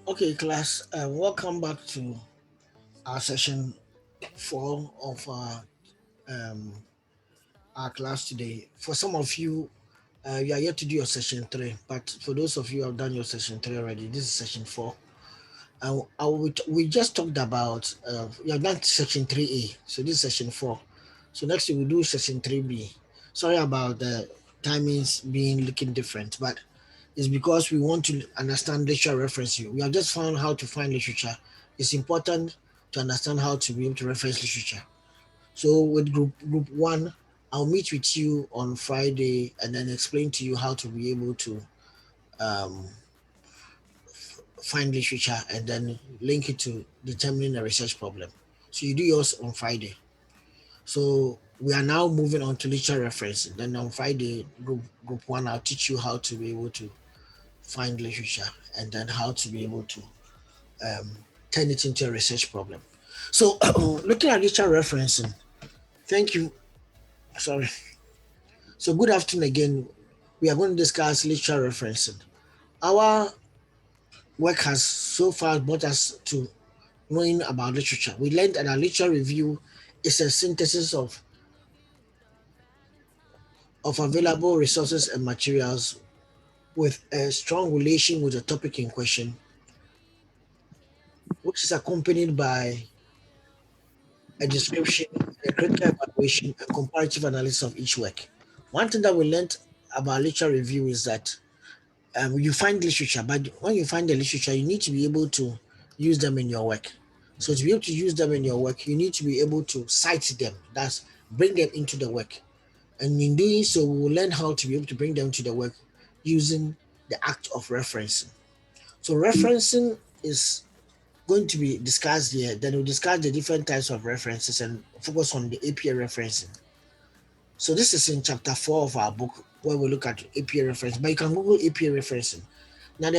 Okay, class, welcome back to our session 4 of um, our class today. For some of you, you are yet to do your session 3, but for those of you who have done your session 3 already, this is session 4. We just talked about, you have done section 3A, so this is session 4. So next we'll do session 3B. Sorry about the timings being looking different, but it's because we want to understand literature referencing. We have just found how to find literature. It's important to understand how to be able to reference literature. So with group one, I'll meet with you on Friday and then explain to you how to be able to um, find literature and then link it to determining a research problem. So you do yours on Friday. So we are now moving on to literature referencing. Then on Friday, group one, I'll teach you how to be able to find literature and then how to be able to um, turn it into a research problem. So looking at literature referencing, thank you. Sorry. So good afternoon again. We are going to discuss literature referencing. Our work has so far brought us to knowing about literature. We learned that a literature review is a synthesis of available resources and materials with a strong relation with the topic in question, which is accompanied by a description, a critical evaluation, and comparative analysis of each work. One thing that we learned about literature review is that you find literature, but when you find the literature, you need to be able to use them in your work. So to be able to use them in your work, you need to be able to cite them. That's bring them into the work. And in doing so, we will learn how to be able to bring them to the work using the act of referencing. So referencing is going to be discussed here. Then we'll discuss the different types of references and focus on the APA referencing. So this is in chapter 4 of our book where we look at APA referencing, but you can Google APA referencing. Now,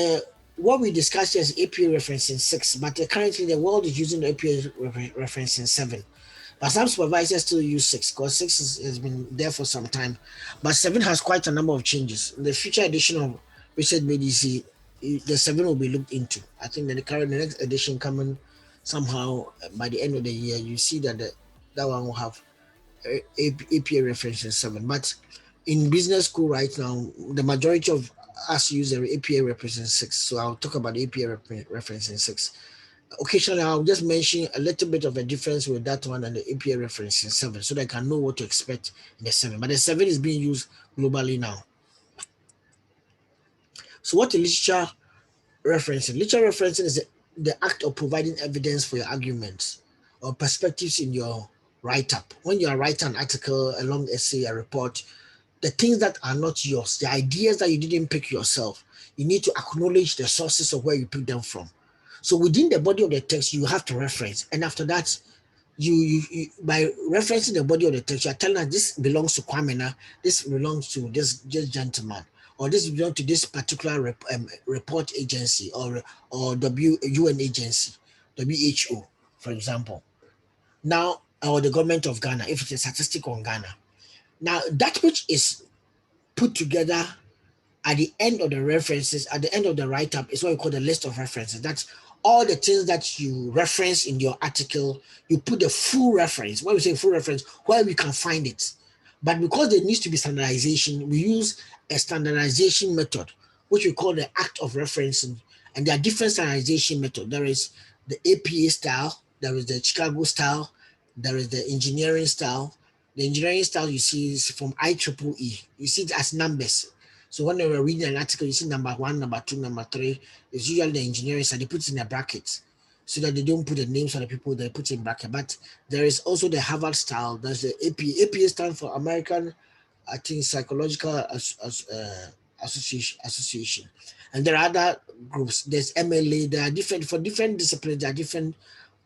what we discussed here is APA referencing 6, but currently the world is using the APA referencing 7. But some supervisors still use 6 because 6 has been there for some time. But 7 has quite a number of changes. In the future edition of Research BDC, the 7 will be looked into. I think that the next edition coming somehow by the end of the year, you see that that one will have APA reference in 7. But in business school right now, the majority of us use the APA reference in 6. So I'll talk about the APA reference in 6. Occasionally, I'll just mention a little bit of a difference with that one and the APA reference in 7 so they can know what to expect in the 7. But the 7 is being used globally now. So what is literature referencing? Literature referencing is the act of providing evidence for your arguments or perspectives in your write-up. When you are writing an article, a long essay, a report, the things that are not yours, the ideas that you didn't pick yourself, you need to acknowledge the sources of where you picked them from. So within the body of the text, you have to reference. And after that, you by referencing the body of the text, you are telling us this belongs to Kwamena, this belongs to this gentleman, or this belongs to this particular report agency or UN agency, WHO, for example. Now, or the government of Ghana, if it's a statistic on Ghana. Now, that which is put together at the end of the references, at the end of the write-up is what we call the list of references. That's all the things that you reference in your article. You put the full reference. When we say full reference, where we can find it. But because there needs to be standardization, we use a standardization method, which we call the act of referencing. And there are different standardization methods. There is the APA style, there is the Chicago style, there is the engineering style. The engineering style you see is from IEEE. You see it as numbers. So when they were reading an article, you see number 1, number 2, number 3. It's usually the engineering side. They put it in a bracket so that they don't put the names of the people they put in bracket. But there is also the Harvard style. There's the APA. APA stands for American, I think, Psychological Association. And there are other groups. There's MLA. There are different, for different disciplines, there are different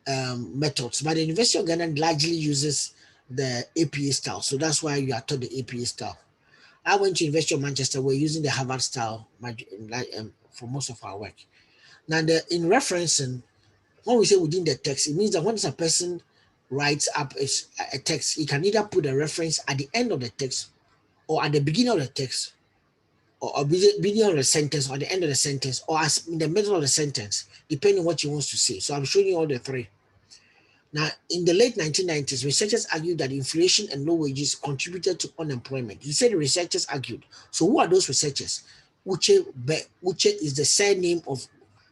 methods. But the University of Ghana largely uses the APA style. So that's why you are taught the APA style. I went to University of Manchester. We're using the Harvard style for most of our work. Now, in referencing, when we say within the text, it means that when it's a person writes up a text, he can either put a reference at the end of the text or at the beginning of the text or beginning of the sentence or the end of the sentence or as in the middle of the sentence, depending on what he wants to say. So I'm showing you all the three. Now, in the late 1990s, researchers argued that inflation and low wages contributed to unemployment. He said the researchers argued. So who are those researchers? Uche is the surname of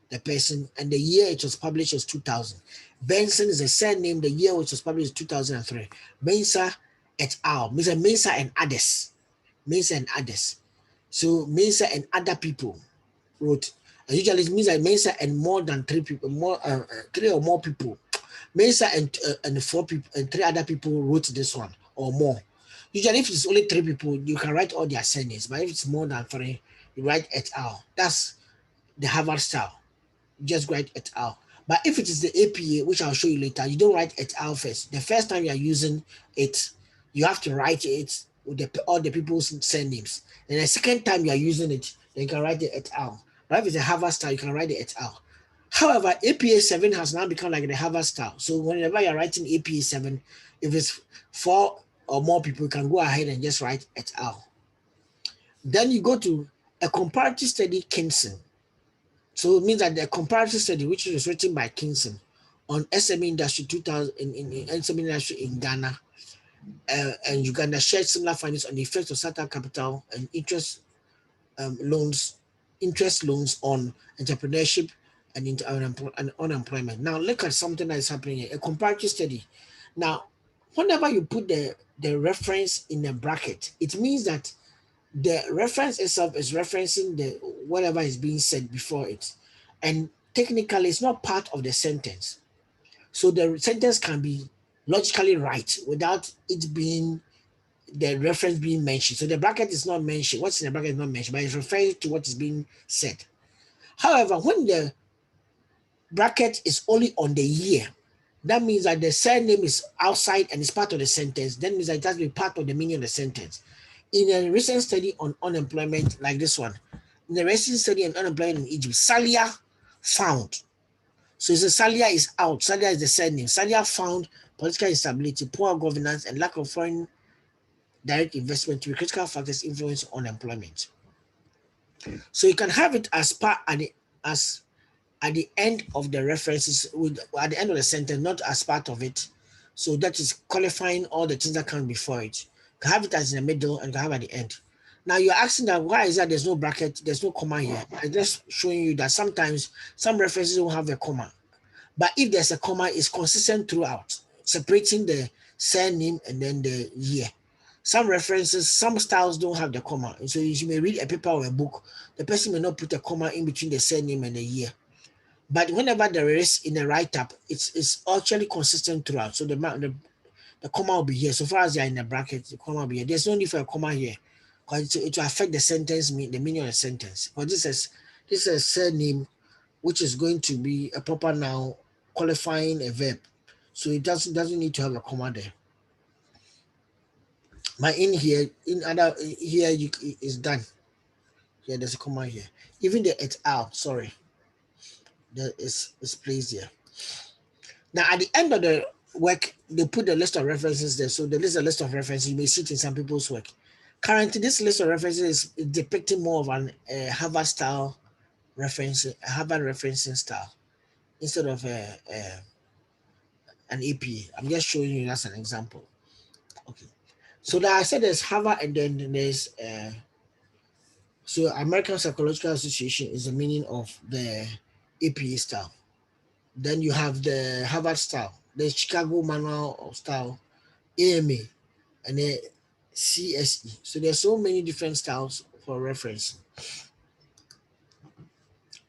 the person, and the year it was published was 2000. Benson is the surname, the year which was published is 2003. Mensah et al. Mensah and others. Mensah and others. So Mensah and other people wrote. And usually it means that Mensah and more than three people, three or more people. Mensah and four people and three other people wrote this one or more. Usually, if it's only three people, you can write all their surnames. But if it's more than three, you write et al. That's the Harvard style. You just write et al. But if it is the APA, which I'll show you later, you don't write et al. First. The first time you are using it, you have to write it with all the people's surnames. And the second time you are using it, then you can write the et al. But if it's a Harvard style, you can write the et al. However, APA 7 has now become like the Harvard style. So whenever you're writing APA 7, if it's four or more people, you can go ahead and just write et al. Then you go to a comparative study, Kinson. So it means that the comparative study, which was written by Kinson on SME industry 2000 in SME industry in Ghana and Uganda, shared similar findings on the effects of startup capital and interest loans on entrepreneurship and unemployment. Now look at something that is happening here, a comparative study. Now, whenever you put the reference in a bracket, it means that the reference itself is referencing the whatever is being said before it. And technically, it's not part of the sentence. So the sentence can be logically right without it being the reference being mentioned. So the bracket is not mentioned. What's in the bracket is not mentioned, but it's referring to what is being said. However, when the bracket is only on the year, that means that the surname is outside and is part of the sentence. That means that it has to be part of the meaning of the sentence. In a recent study on unemployment, like this one, in the recent study on unemployment in Egypt, Salia found. So Salia is out. Salia is the surname. Salia found political instability, poor governance, and lack of foreign direct investment to be critical factors influence unemployment. So you can have it as part as at the end of the references, at the end of the sentence, not as part of it. So that is qualifying all the things that come before it. You can have it as in the middle and you can have at the end. Now you're asking that why is that there's no bracket, there's no comma here. I'm just showing you that sometimes some references don't have a comma. But if there's a comma, it's consistent throughout, separating the surname and then the year. Some references, some styles don't have the comma. And so you may read a paper or a book, the person may not put a comma in between the surname and the year. But whenever there is in a write-up, it's actually consistent throughout. So the comma will be here. So far as they are in the bracket, the comma will be here. There's no need for a comma here because it will affect the sentence, the meaning of the sentence. But this is a surname, which is going to be a proper noun qualifying a verb. So it doesn't need to have a comma there. But in here, is done. Here, there's a comma here. Even the et al, sorry, that is placed here. Now, at the end of the work, they put the list of references there. So there is a list of references. You may see it in some people's work. Currently, this list of references is depicting more of an Harvard style referencing, Harvard referencing style instead of an APA. I'm just showing you as an example. Okay. So that I said there's Harvard and then there's so American Psychological Association is the meaning of the APA style. Then you have the Harvard style, the Chicago Manual of Style, AMA, and the CSE. So there's so many different styles for reference.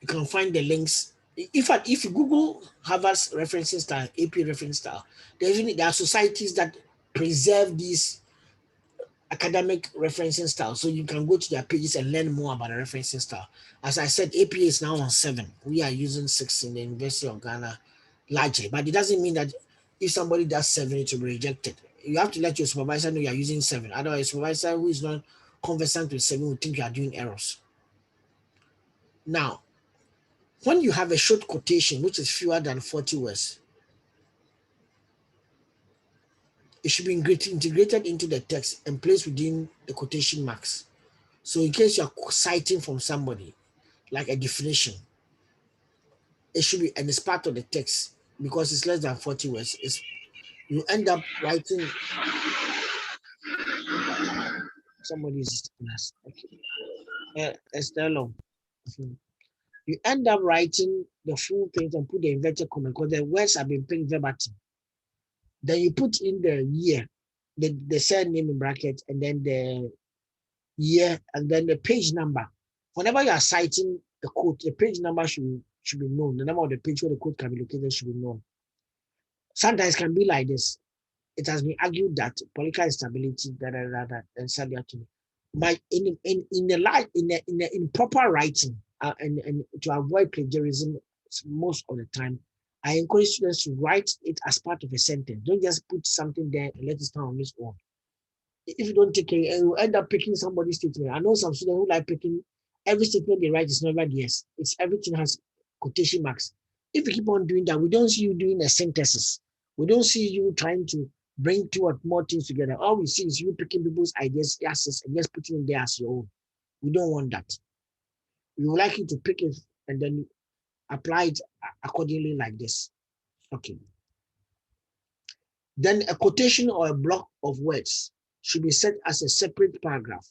You can find the links. If you Google Harvard's referencing style, AP reference style, there are societies that preserve these academic referencing style. So you can go to their pages and learn more about the referencing style. As I said, APA is now on 7. We are using 6 in the University of Ghana largely, but it doesn't mean that if somebody does 7, it will be rejected. You have to let your supervisor know you are using 7. Otherwise, your supervisor who is not conversant with 7 will think you are doing errors. Now, when you have a short quotation, which is fewer than 40 words, It should be integrated into the text and placed within the quotation marks. So in case you're citing from somebody, like a definition, it should be, and it's part of the text because it's less than 40 words. You end up writing somebody's class. Okay. Estelle. Mhm. You end up writing the full things and put the inverted comma because the words have been picked verbatim. Then you put in the year, the surname in brackets, and then the year, and then the page number. Whenever you are citing a quote, the page number should be known. The number of the page where the quote can be located should be known. Sometimes it can be like this. It has been argued that political instability, and said that to me. But in proper writing and to avoid plagiarism most of the time, I encourage students to write it as part of a sentence. Don't just put something there and let it stand on its own. If you don't take care, you end up picking somebody's statement. I know some students who like picking every statement they write is never yes. It's everything has quotation marks. If you keep on doing that, we don't see you doing a synthesis. We don't see you trying to bring two or more things together. All we see is you picking people's ideas, yes, and just putting it there as your own. We don't want that. We would like you to pick it and then apply it accordingly like this. Okay. Then a quotation or a block of words should be set as a separate paragraph.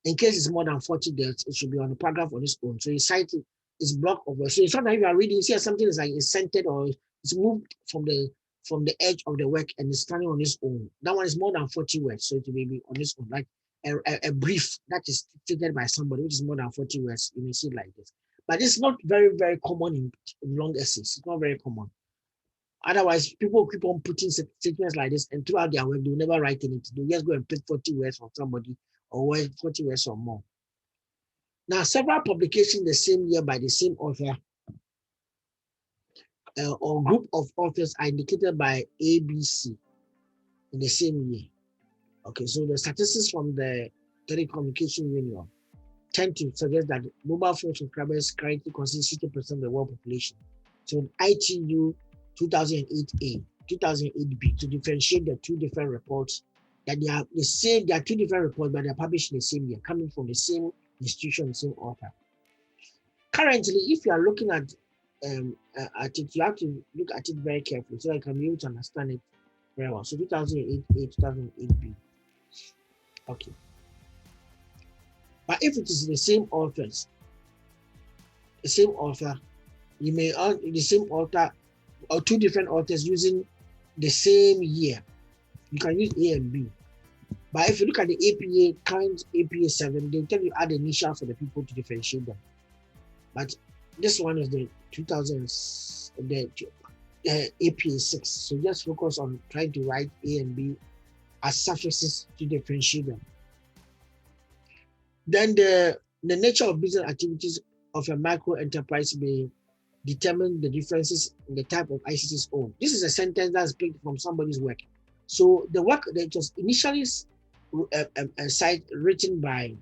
In case it's more than 40 words, it should be on a paragraph on its own. So you cite it, it's block of words. So sometimes you are reading, you see something is like it's centered or it's moved from the edge of the work and it's standing on its own. That one is more than 40 words, so it may be on its own. Like a brief that is stated by somebody, which is more than 40 words, you may see it like this. But it's not very, very common in long essays. It's not very common. Otherwise, people keep on putting statements like this, and throughout their work, they'll never write anything. They'll just go and pick 40 words from somebody or 40 words or more. Now, several publications the same year by the same author or group of authors are indicated by ABC in the same year. Okay, so the statistics from the Telecommunication Union tend to suggest that mobile phone subscribers currently constitute 60% of the world population. So ITU 2008A, 2008B, to differentiate the two different reports, that they are the same, they are two different reports, but they are published in the same year, coming from the same institution, the same author. Currently, if you are looking at it, you have to look at it very carefully so I can be able to understand it very well. So 2008A, 2008B. Okay. But if it is the same authors, you may the same author or two different authors using the same year. You can use A and B. But if you look at the APA, current APA 7, they tell you add the initials for the people to differentiate them. But this one is the 2000s, the APA 6. So just focus on trying to write A and B as suffixes to differentiate them. Then the nature of business activities of a micro enterprise may determine the differences in the type of ICT's own. This is a sentence that's picked from somebody's work. So the work that was initially a site written by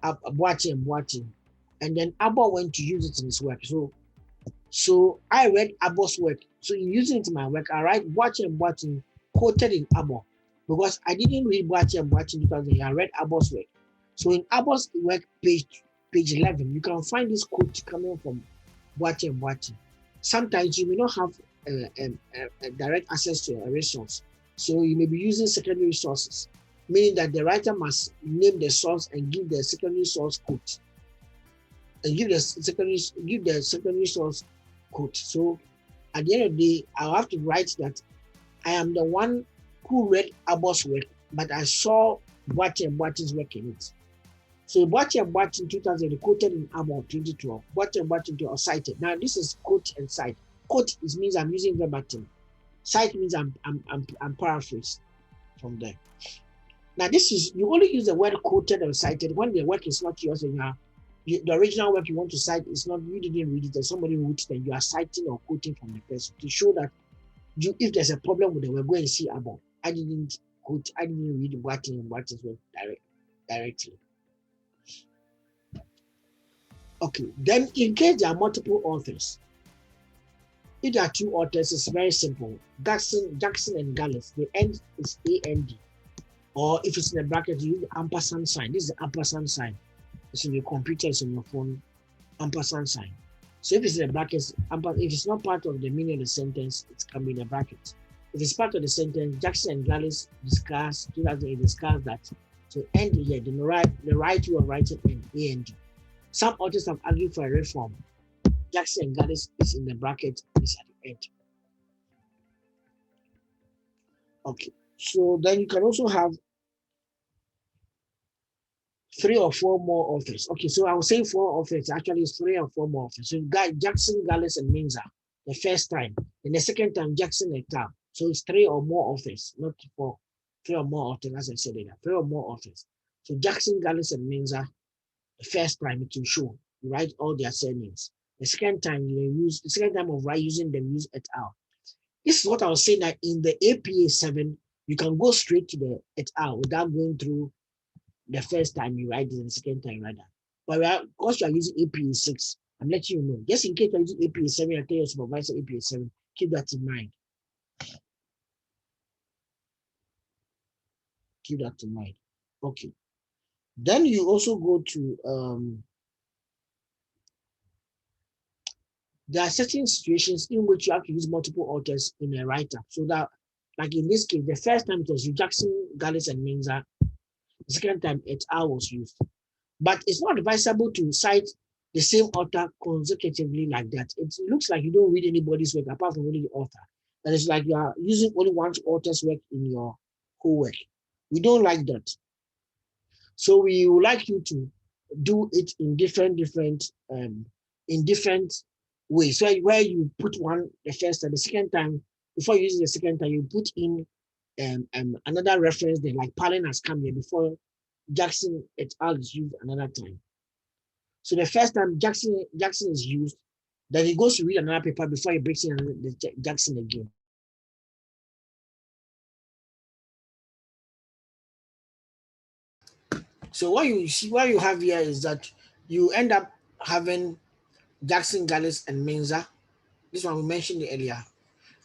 Boateng, and then Abba went to use it in his work. So I read Abba's work. So in using it in my work, I write Boateng quoted in Abba because I didn't read Boateng 2000. I read Abba's work. So in Abba's work, page 11, you can find this quote coming from Boateng. Sometimes you may not have a direct access to a resource. So you may be using secondary sources, meaning that the writer must name the source and give the secondary source quote. And give the secondary source quote. So at the end of the day, I'll have to write that I am the one who read Abba's work, but I saw Boateng's work in it. So Boateng 2000 quoted in Abba 2012. Boateng was cited. Now this is quote and cite. Quote means I'm using verbatim. Cite means I'm paraphrased from there. Now this is, you only use the word quoted or cited when the work is not yours and the original work you want to cite is not, you didn't read it, or somebody wrote it and you are citing or quoting from the person to show that if there's a problem with the work, go and see Abba. I didn't read Boateng's work directly. Okay, then in case there are multiple authors, If there are two authors, it's very simple. Jackson and Gallis. The end is AND. Or if it's in a bracket, you use the ampersand sign. This is the ampersand sign. It's in your computer, it's on your phone, ampersand sign. So if it's in a bracket, if it's not part of the meaning of the sentence, it can be in a bracket. If it's part of the sentence, Jackson and Gallis discuss that. So end here, the right way of writing AND. Some authors have argued for a reform. Jackson and Gallis is in the bracket, is at the end. Okay. So then you can also have 3 or 4 more authors. Okay, so I was saying 4 authors. Actually, it's 3 or 4 more authors. So Jackson, Gallis, and Minza the first time. And the second time, Jackson et al. So it's 3 or more authors, not 4. 3 or more authors, as I said earlier. 3 or more authors. So Jackson, Gallis, and Minza, the first time it will show. You write all their surnames. The second time of using them, use et al. This is what I was saying, that in the APA 7, you can go straight to the et al. Without going through the first time you write it and the second time you write that. But because you are using APA 6, I'm letting you know. Just in case you're using APA 7, I tell your supervisor APA 7, keep that in mind. Keep that in mind. Okay. Then you also go to, there are certain situations in which you have to use multiple authors in a write-up. So that, like in this case, the first time it was Jackson, Gallis, and Minza. The second time et al. Was used. But it's not advisable to cite the same author consecutively like that. It looks like you don't read anybody's work apart from only the author. And it's like you are using only one author's work in your whole work. We don't like that. So we would like you to do it in different ways. So where you put one the first and the second time, before using the second time, you put in another reference there, like Palin has come here before Jackson et al. Is used another time. So the first time Jackson is used, then he goes to read another paper before he breaks in the Jackson again. So what you have here is that you end up having Jackson, Gallis, and Menza. This one we mentioned earlier,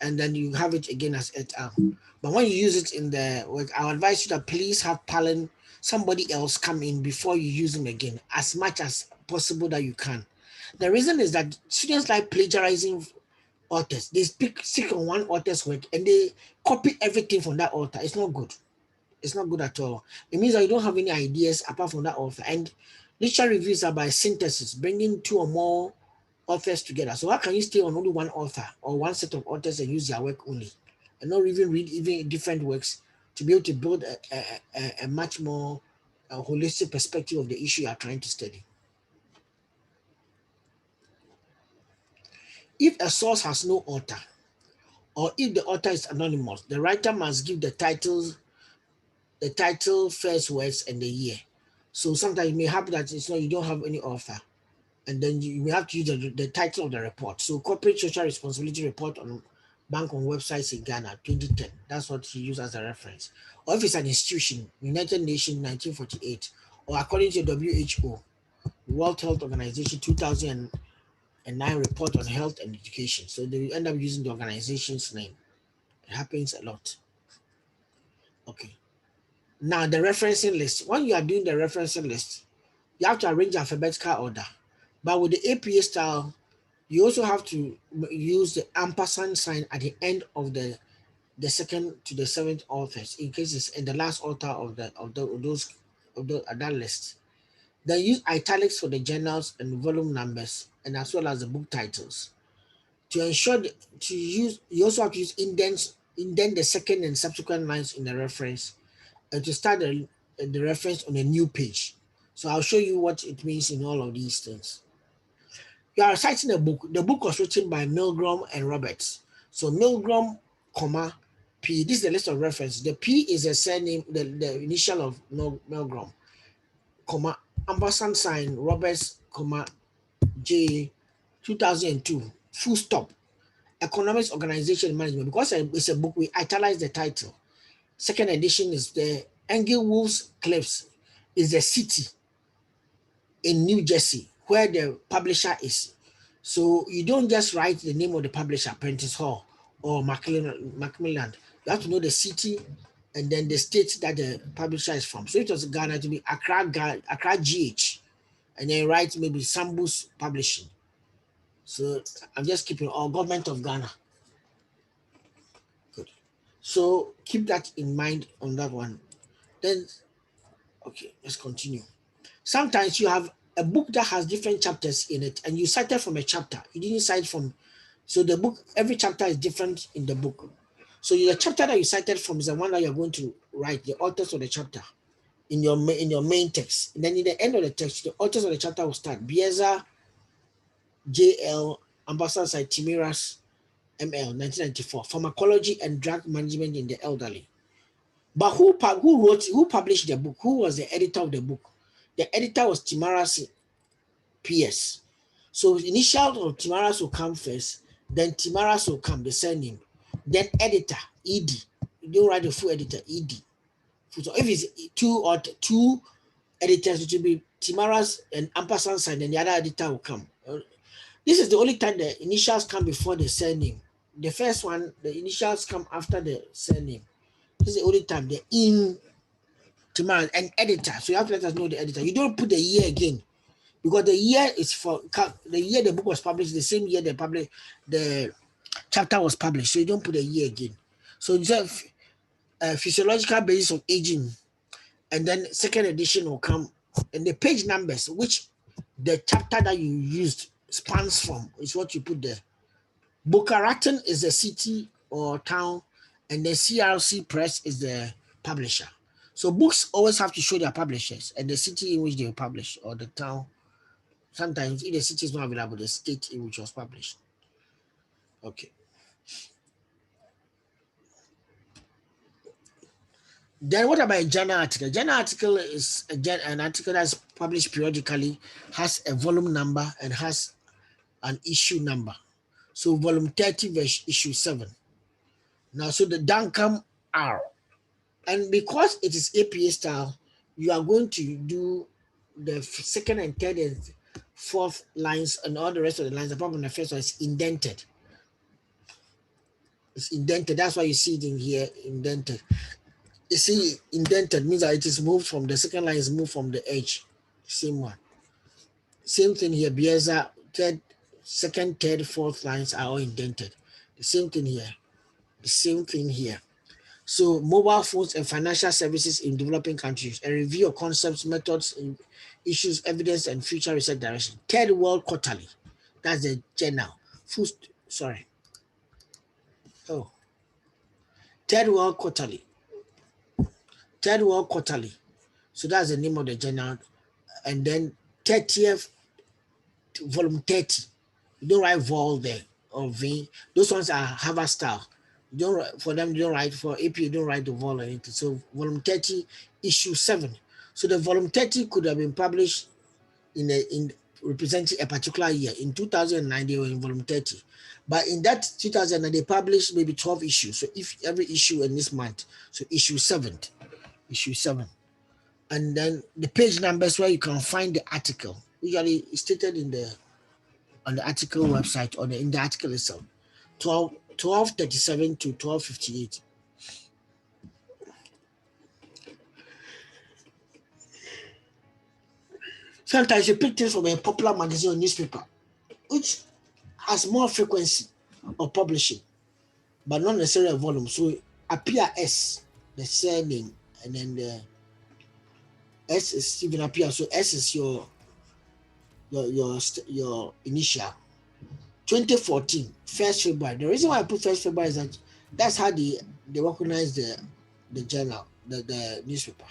and then you have it again as et al. But when you use it in the work, I would advise you that please have Palin, somebody else come in before you use them again, as much as possible that you can. The reason is that students like plagiarizing authors. They stick on one author's work and they copy everything from that author. It's not good. It's not good at all. It means that you don't have any ideas apart from that author. And literary reviews are by synthesis, bringing 2 or more authors together. So how can you stay on only one author or one set of authors and use their work only, and not even read even different works to be able to build a much more holistic perspective of the issue you are trying to study? If a source has no author, or if the author is anonymous, the writer must give the title, first words, and the year. So sometimes it may happen that it's not you don't have any author, and then you may have to use the title of the report. So corporate social responsibility report on bank on websites in Ghana 2010. That's what you use as a reference. Or if it's an institution, United Nations 1948, or according to WHO, World Health Organization 2009 report on health and education. So they end up using the organization's name. It happens a lot. Okay. Now the referencing list. When you are doing the referencing list, you have to arrange alphabetical order. But with the APA style, you also have to use the ampersand sign at the end of the second to the seventh authors in case it's in the last author of that list. Then use italics for the journals and volume numbers, and as well as the book titles. To ensure you also have to use indent the second and subsequent lines in the reference, and to start the reference on a new page. So I'll show you what it means in all of these things. You are citing a book. The book was written by Milgram and Roberts. So Milgram, comma, P. This is the list of references. The P is a surname, the initial of Milgram, comma, ampersand sign, Roberts, comma, J, 2002, full stop. Economics, Organization, Management. Because it's a book, we italize the title. Second edition is the Engelwolf's Cliffs, is the city in New Jersey where the publisher is. So you don't just write the name of the publisher, Prentice Hall or Macmillan. You have to know the city and then the state that the publisher is from. So it was Ghana to be Accra GH, and then write maybe Sambus Publishing. So I'm just keeping all government of Ghana. Good. So keep that in mind on that one. Then okay, let's continue. Sometimes you have a book that has different chapters in it, and you cited from a chapter. You didn't cite from, so the book, every chapter is different in the book. So the chapter that you cited from is the one that you're going to write, the authors of the chapter in your main text. And then in the end of the text, the authors of the chapter will start Bieza, JL, Ambassador Side Timiras, ML, 1994, Pharmacology and Drug Management in the Elderly. But who published the book? Who was the editor of the book? The editor was Timiras PS. So initial of Timiras will come first, then Timiras will come, the surname, then editor, ED. You don't write the full editor, ED. So if it's two editors, it will be Timiras and Ampersand sign, then the other editor will come. This is the only time the initials come before the surname. The first one, the initials come after the surname. This is the only time the in Timiras and editor. So you have to let us know the editor. You don't put the year again, because the year is for the year the book was published, the same year the chapter was published. So you don't put the year again. So it's a physiological basis of aging, and then second edition will come, and the page numbers which the chapter that you used spans from is what you put there. Boca Raton is the city or town, and the CRC Press is the publisher. So books always have to show their publishers and the city in which they were published, or the town. Sometimes if the city is not available, the state in which was published. Okay. Then what about a journal article? Journal article is an article that's published periodically, has a volume number and has an issue number. So volume 30 verse issue 7. Now, so the Duncombe R. And because it is APA style, you are going to do the second and third and fourth lines, and all the rest of the lines, apart from the first one, is indented. It's indented. That's why you see it in here, indented. You see, indented means that it is moved from the second line, is moved from the edge. Same one. Same thing here. Bieza, second, third, fourth lines are all indented. The same thing here. The same thing here. So mobile phones and financial services in developing countries, a review of concepts, methods, issues, evidence, and future research direction. Third World Quarterly. That's the journal. Sorry. Oh. Third World Quarterly. Third World Quarterly. So that's the name of the journal. And then 30th, volume 30. You don't write vol there or V. Those ones are Harvard style. You don't write, for them, you don't write, for AP, you don't write the vol or anything. So volume 30, issue 7. So the volume 30 could have been published in representing a particular year. In 2009, they were in volume 30. But in that 2009, they published maybe 12 issues. So if every issue in this month, so issue 7. And then the page numbers where you can find the article. Usually it's stated on the article website or in the article itself. 1237 to 1258. Sometimes you pick things from a popular magazine or newspaper, which has more frequency of publishing, but not necessarily a volume. So appear S, the surname, and then the S is Stephen Appear. So S is your initial. 2014, 1st February. The reason why I put 1st February is that that's how they recognize the journal, the newspaper.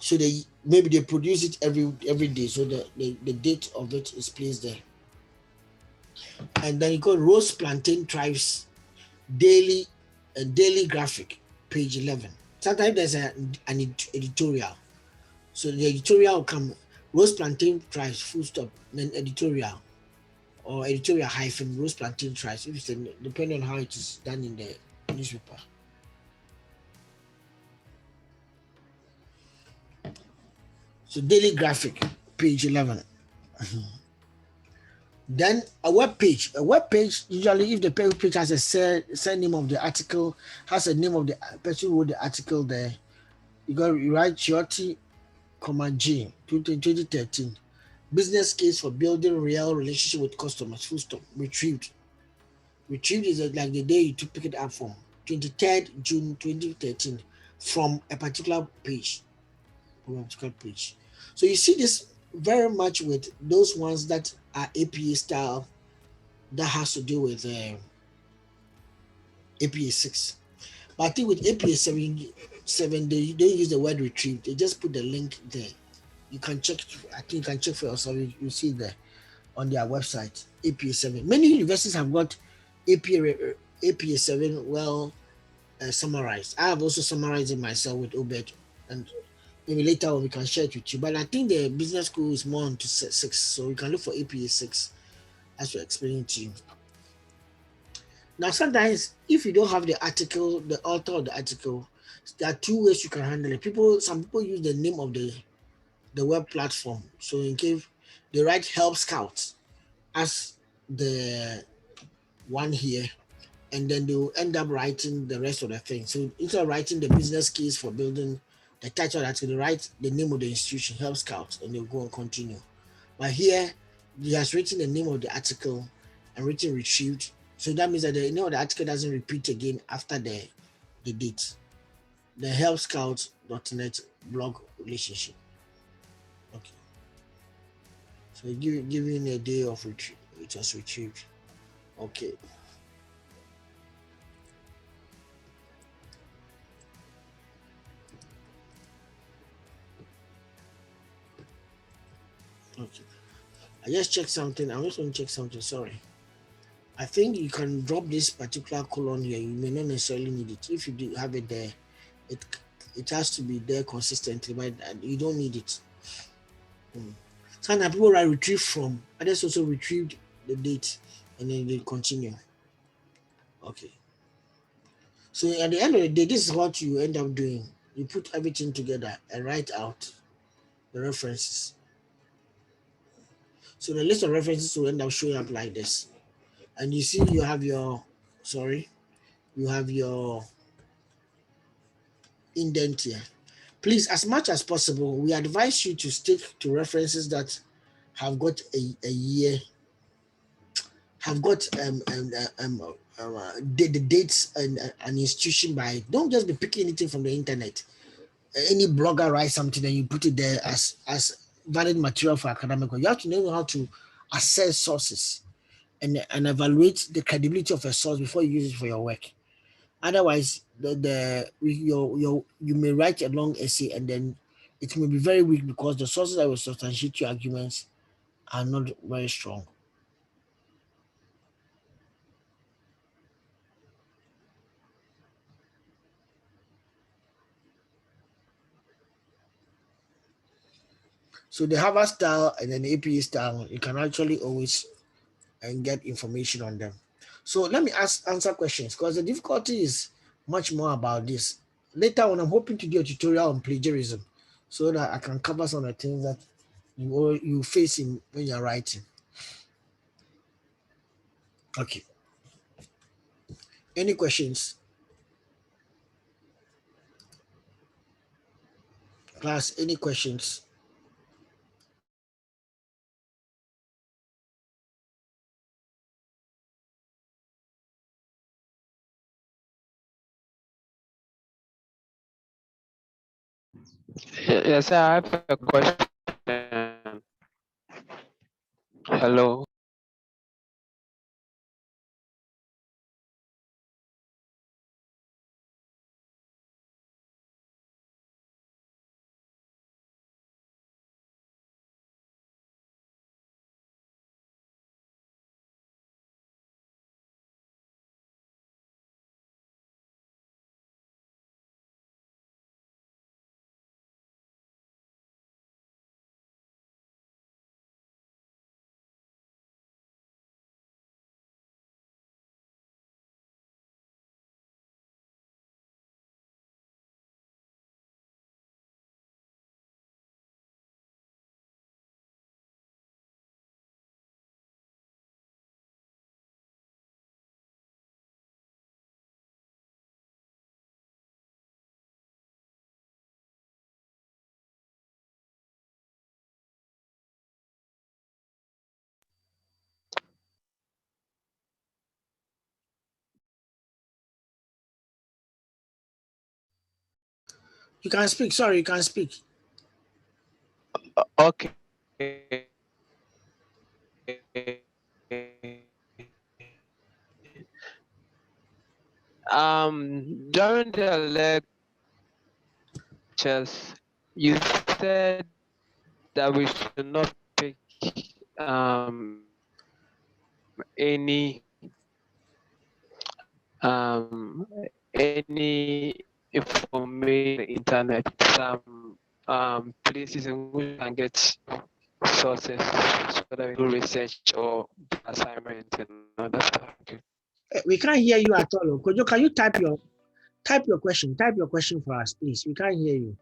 So maybe they produce it every day. So the date of it is placed there. And then you go Rose Plantain Tribes Daily Graphic, page 11. Sometimes there's an editorial. So the editorial will come Rose Plantain Tribes, full stop, then editorial, or editorial hyphen Rose Plantain Tribes, if it's depending on how it is done in the newspaper. So Daily Graphic, page 11. Then a web page. A web page, usually if the page has a say name of the article, has a name of the person who wrote the article there, you got to write Chioti, G 2013. Business case for building real relationship with customers. Full stop. Retrieved. Retrieved is like the day you took pick it up from 23rd June 2013 from a particular page. From a particular page. So you see this very much with those ones that are APA style that has to do with APA 6. But I think with APA 7, they don't use the word retrieve. They just put the link there. You can check. I think you can check for yourself. You see there on their website. APA 7. Many universities have got APA 7 well summarized. I have also summarized it myself with Obed, and maybe later on we can share it with you. But I think the business school is more into 6, so you can look for APA 6 as we're explaining to you. Now, sometimes if you don't have the article, the author of the article, there are two ways you can handle it. Some people use the name of the web platform. So in case they write Help Scout as the one here, and then they will end up writing the rest of the thing. So instead of writing the business case for building the title of the article, they write the name of the institution, Help Scout, and they'll go and continue. But here, he has written the name of the article and written retrieved. So that means that the name of the article doesn't repeat again after the date. The helpscout.net blog relationship. Okay. So giving a day of retrieve, it was retrieved. Okay. Okay. I just checked something. I just want to check something. Sorry. I think you can drop this particular colon here. You may not necessarily need it. If you do have it there, it it has to be there consistently, but you don't need it. Sometimes people write retrieve from, others also retrieved the date and then they continue. Okay. So at the end of the day, this is what you end up doing. You put everything together and write out the references. So the list of references will end up showing up like this. And you see you have your sorry, you have your indent here. Please, as much as possible, we advise you to stick to references that have got a year, have got the dates and an institution by. Don't just be picking anything from the internet. Any blogger writes something and you put it there as valid material for academic work. You have to know how to assess sources and evaluate the credibility of a source before you use it for your work. Otherwise, you may write a long essay and then it may be very weak because the sources that will substantiate your arguments are not very strong. So the Harvard style and then the APA style, you can actually always and get information on them. So let me answer questions because the difficulty is much more about this. Later on, I'm hoping to do a tutorial on plagiarism so that I can cover some of the things that you face in when you're writing. Okay. Any questions? Class, any questions? Yes, I have a question. Hello. You can speak. Sorry, you can speak. Okay. During the lectures, you said that we should not pick any information internet, some places in which you can get sources so that we do research or do assignment and other stuff. Okay. We can't hear you at all. Kojo, can you type your question? Type your question for us, please. We can't hear you.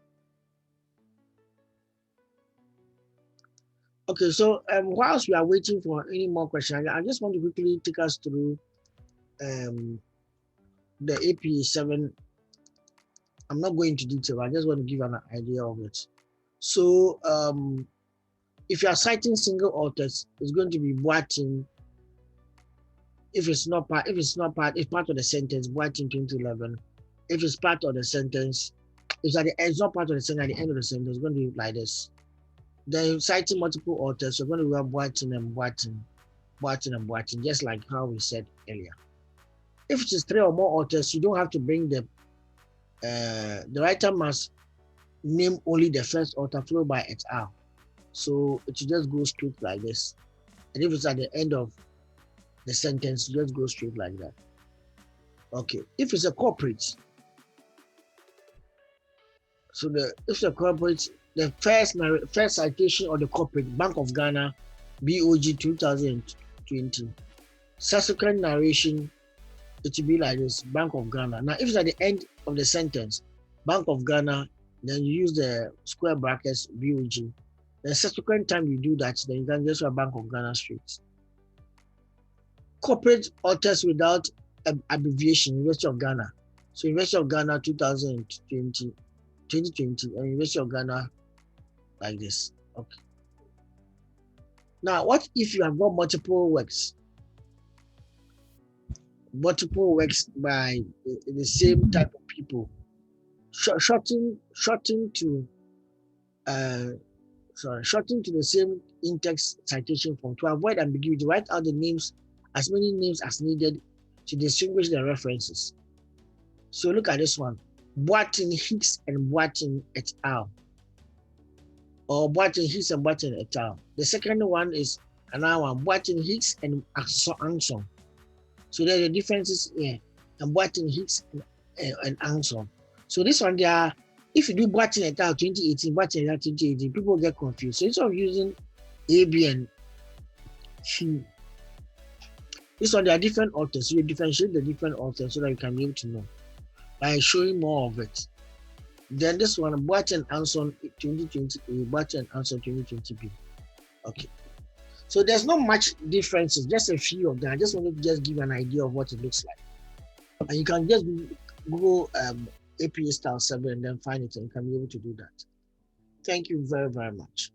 Okay, so whilst we are waiting for any more questions, I just want to quickly take us through the APA 7. I'm not going into detail. I just want to give an idea of it. So if you are citing single authors, it's going to be Boateng. If it's part of the sentence, Boateng 2011. If it's part of the sentence, it's not part of the sentence, at the end of the sentence, it's going to be like this. Then citing multiple authors, you're going to have Boateng and Boateng, Boateng and Boateng, just like how we said earlier. If it is 3 or more authors, you don't have to bring the writer must name only the first author followed by et al. So it should just go straight like this. And if it's at the end of the sentence, you just go straight like that. Okay. If it's a corporate, so if it's a corporate, the first citation of the corporate, Bank of Ghana, BOG 2020. Subsequent narration, it will be like this, Bank of Ghana. Now, if it's at the end of the sentence, Bank of Ghana, then you use the square brackets, BOG. The subsequent time you do that, then you can just write Bank of Ghana straight. Corporate authors without abbreviation, University of Ghana. So University of Ghana 2020, and University of Ghana like this. Okay. Now, what if you have got multiple works? Multiple works by the same type of people. Shorten to the same in-text citation form to avoid ambiguity. Write out the names, as many names as needed to distinguish the references. So look at this one: Boateng, Hicks, and Boateng et al. Or Boateng, Hicks, and Boateng et al. The second one is another one: Boateng, Hicks, and Anson. So there are the differences here, and Boateng, Hicks, and Anson. So this one, if you do Boateng et al. 2018, Boateng et al. 2018, people get confused. So instead of using A, B, and C, this one, there are different authors. So you differentiate the different authors so that you can be able to know by showing more of it. Then this one, Boateng Anson 2020, Boateng Anson 2020B. Okay. So there's not much differences, just a few of them. I just wanted to just give you an idea of what it looks like. And you can just Google APA style 7 and then find it, and you can be able to do that. Thank you very, very much.